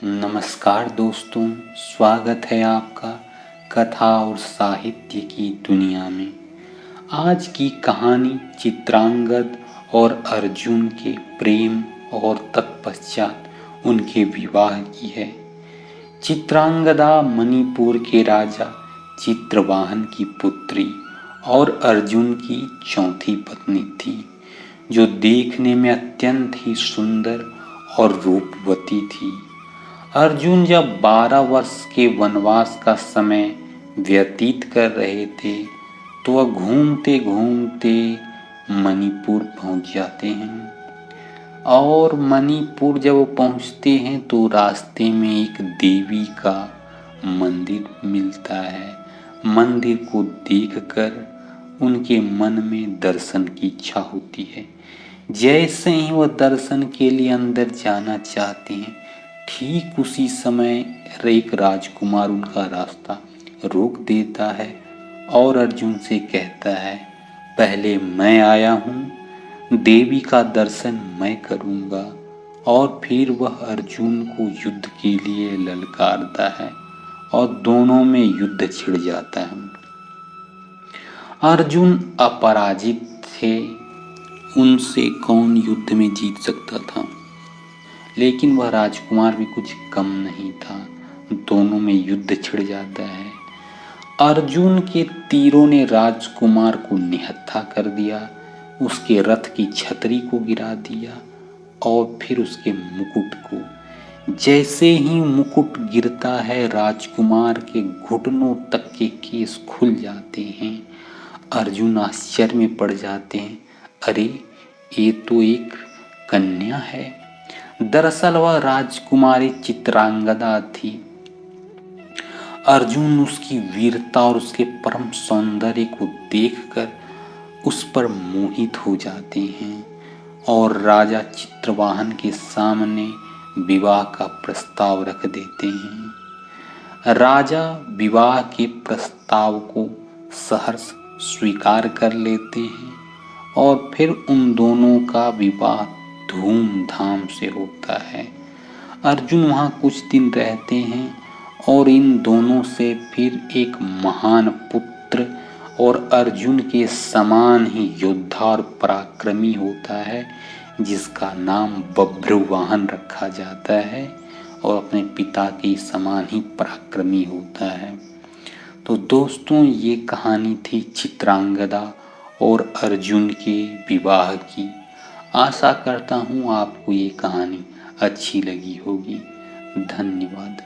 नमस्कार दोस्तों, स्वागत है आपका कथा और साहित्य की दुनिया में। आज की कहानी चित्रांगद और अर्जुन के प्रेम और तत्पश्चात उनके विवाह की है। चित्रांगदा मणिपुर के राजा चित्रवाहन की पुत्री और अर्जुन की चौथी पत्नी थी, जो देखने में अत्यंत ही सुंदर और रूपवती थी। अर्जुन जब 12 वर्ष के वनवास का समय व्यतीत कर रहे थे तो वह घूमते घूमते मणिपुर पहुंच जाते हैं। और मणिपुर जब वो पहुंचते हैं तो रास्ते में एक देवी का मंदिर मिलता है। मंदिर को देखकर उनके मन में दर्शन की इच्छा होती है। जैसे ही वह दर्शन के लिए अंदर जाना चाहते हैं, ठीक उसी समय एक राजकुमार उनका रास्ता रोक देता है और अर्जुन से कहता है, पहले मैं आया हूँ, देवी का दर्शन मैं करूँगा। और फिर वह अर्जुन को युद्ध के लिए ललकारता है और दोनों में युद्ध छिड़ जाता है। अर्जुन अपराजित थे, उनसे कौन युद्ध में जीत सकता था। लेकिन वह राजकुमार भी कुछ कम नहीं था, दोनों में युद्ध छिड़ जाता है। अर्जुन के तीरों ने राजकुमार को निहत्था कर दिया, उसके रथ की छतरी को गिरा दिया और फिर उसके मुकुट को। जैसे ही मुकुट गिरता है, राजकुमार के घुटनों तक के केस खुल जाते हैं। अर्जुन आश्चर्य में पड़ जाते हैं, अरे ये तो एक कन्या है। दरअसल वह राजकुमारी चित्रांगदा थी। अर्जुन उसकी वीरता और उसके परम सौंदर्य को देखकर उस पर मोहित हो जाते हैं और राजा चित्रवाहन के सामने विवाह का प्रस्ताव रख देते हैं। राजा विवाह के प्रस्ताव को सहर्ष स्वीकार कर लेते हैं और फिर उन दोनों का विवाह धूमधाम से होता है। अर्जुन वहाँ कुछ दिन रहते हैं और इन दोनों से फिर एक महान पुत्र और अर्जुन के समान ही योद्धा और पराक्रमी होता है, जिसका नाम बभ्रुवाहन रखा जाता है और अपने पिता के समान ही पराक्रमी होता है। तो दोस्तों, ये कहानी थी चित्रांगदा और अर्जुन के विवाह की। आशा करता हूँ आपको ये कहानी अच्छी लगी होगी। धन्यवाद।